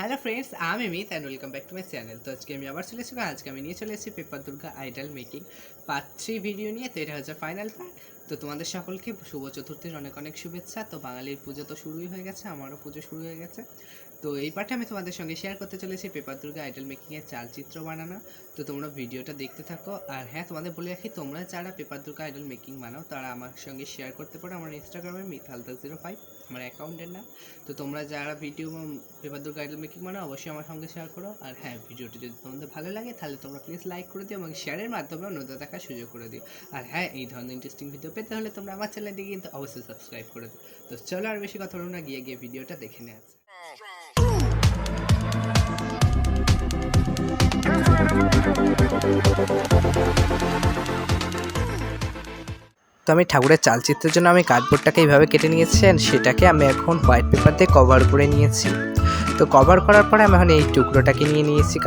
Hello friends, আমি Mit and welcome back to my channel. তো আজকে আমি আবার চলে এসেছি। আজকে আমি নিয়ে চলে এসেছি paper Durga idol making part 3 video নিয়ে। তো এটা হচ্ছে ফাইনাল পার্ট। তো তোমাদের সকলকে শুভ চতুর্থীর অনেক অনেক শুভেচ্ছা। তো বাঙালির পুজো তো শুরুই হয়ে গেছে, আমারও পুজো শুরু হয়ে গেছে। তো এই পার্টে আমি তোমাদের সঙ্গে শেয়ার করতে চলেছি পেপার দুর্গা আইডল মেকিংয়ের চালচিত্র বানানো। তো তোমরা ভিডিওটা দেখতে থাকো। আর হ্যাঁ, তোমাদের বলে রাখি, তোমরা যারা পেপার দুর্গা আইডল মেকিং বানাও তারা আমার সঙ্গে শেয়ার করতে পারো আমার ইনস্টাগ্রামে মিথালতা05 আমার অ্যাকাউন্টের নাম। তো তোমরা যারা video paper Durga idol making বানাও অবশ্যই আমার সঙ্গে শেয়ার করো। আর হ্যাঁ, ভিডিওটি যদি তোমাদের ভালো লাগে তাহলে তোমরা প্লিজ লাইক করে দিও এবং শেয়ারের মাধ্যমে অন্যদের দেখার সুযোগ করে দিও। আর হ্যাঁ, এই ধরনের ইন্টারেস্টিং ভিডিও পেতে হলে তোমরা আমার চ্যানেলটিকে কিন্তু অবশ্যই সাবস্ক্রাইব করে দিও। তো চলো আর বেশি কথা বলবো না, গিয়ে ভিডিওটা দেখে নেওয়া যাচ্ছে। তো আমি ঠাকুরের চালচিত্রের জন্য আমি কার্ডবোর্ডটাকে এইভাবে কেটে নিয়েছি অ্যান্ড সেটাকে আমি এখন হোয়াইট পেপার দিয়ে কভার করে নিয়েছি। তো কভার করার পরে আমি এখন এই টুকরোটাকে নিয়ে নিয়েছি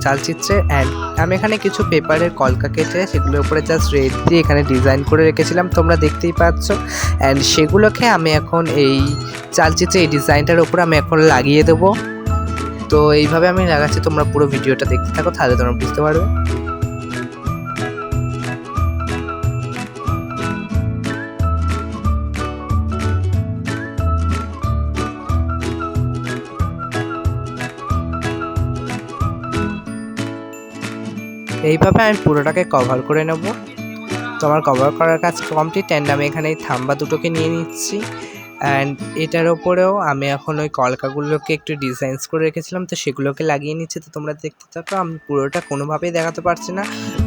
চালচিত্রে। অ্যান্ড আমি এখানে কিছু পেপারের কলকা কেটে সেগুলোর উপরে জাস্ট রেড দিয়ে এখানে ডিজাইন করে রেখেছিলাম, তোমরা দেখতেই পাচ্ছ। অ্যান্ড সেগুলোকে আমি এখন এই চালচিত্রে এই ডিজাইনটার উপরে আমি এখন লাগিয়ে দেবো। তো এইভাবে আমি লাগাচ্ছি, তোমরা পুরো ভিডিওটা দেখতে থাকো, তাহলে তোমরা বুঝতে পারবে। এইভাবে আমি পুরোটাকে কভার করে নেব। তো আমার কভার করার কাজ কমপ্লিট। অ্যান্ড আমি এখানে এই থাম্বা দুটোকে নিয়ে নিচ্ছি। অ্যান্ড এটার ওপরেও আমি এখন ওই কলকাগুলোকে একটু ডিজাইনস করে রেখেছিলাম, তো সেগুলোকে লাগিয়ে নিচ্ছি। তো তোমরা দেখতে থাকো। আমি পুরোটা কোনোভাবেই দেখাতে পারছি না,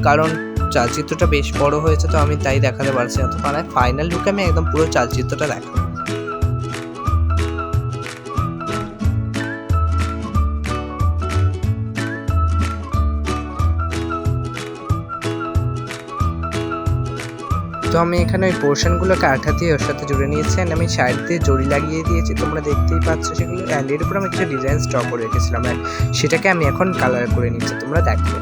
কারণ চালচিত্রটা বেশ বড় হয়েছে, তো আমি তাই দেখাতে পারছি না। তো ফাইনাল লুকে আমি একদম পুরো চালচিত্রটা দেখাবো। তো আমি এখানে ওই পোর্শনগুলোকে আঠা দিয়ে ওর সাথে জুড়ে নিয়েছি। অ্যান্ড আমি সাইড দিয়ে জড়ি লাগিয়ে দিয়েছি, তোমরা দেখতেই পাচ্ছ সেগুলো। অ্যান্ড এর উপর আমি কিছু ডিজাইন ড্র করে রেখেছিলাম, অ্যান্ড সেটাকে আমি এখন কালার করে নিচ্ছি, তোমরা দেখো।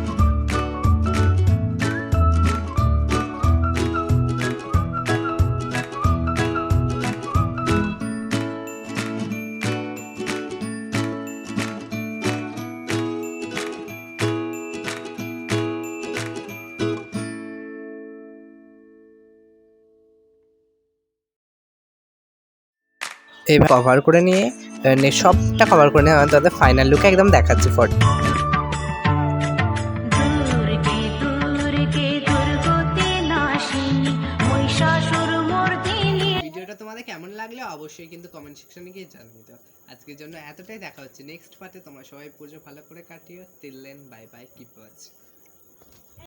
এইভাবে কভার করে নিয়ে সবটা কভার করে নিয়ে আমি তাদের ফাইনাল লুকে একদম দেখাচ্ছি ফটো। ভিডিওটা তোমাদের কেমন লাগলো অবশ্যই কিন্তু কমেন্ট সেকশনে গিয়ে জানিয়ে দাও। আজকের জন্য এতটাই, দেখা হচ্ছে নেক্সট পার্টে। তোমরা সবাই পুজো ভালো করে কাটিও। Till then, bye bye, keep watching.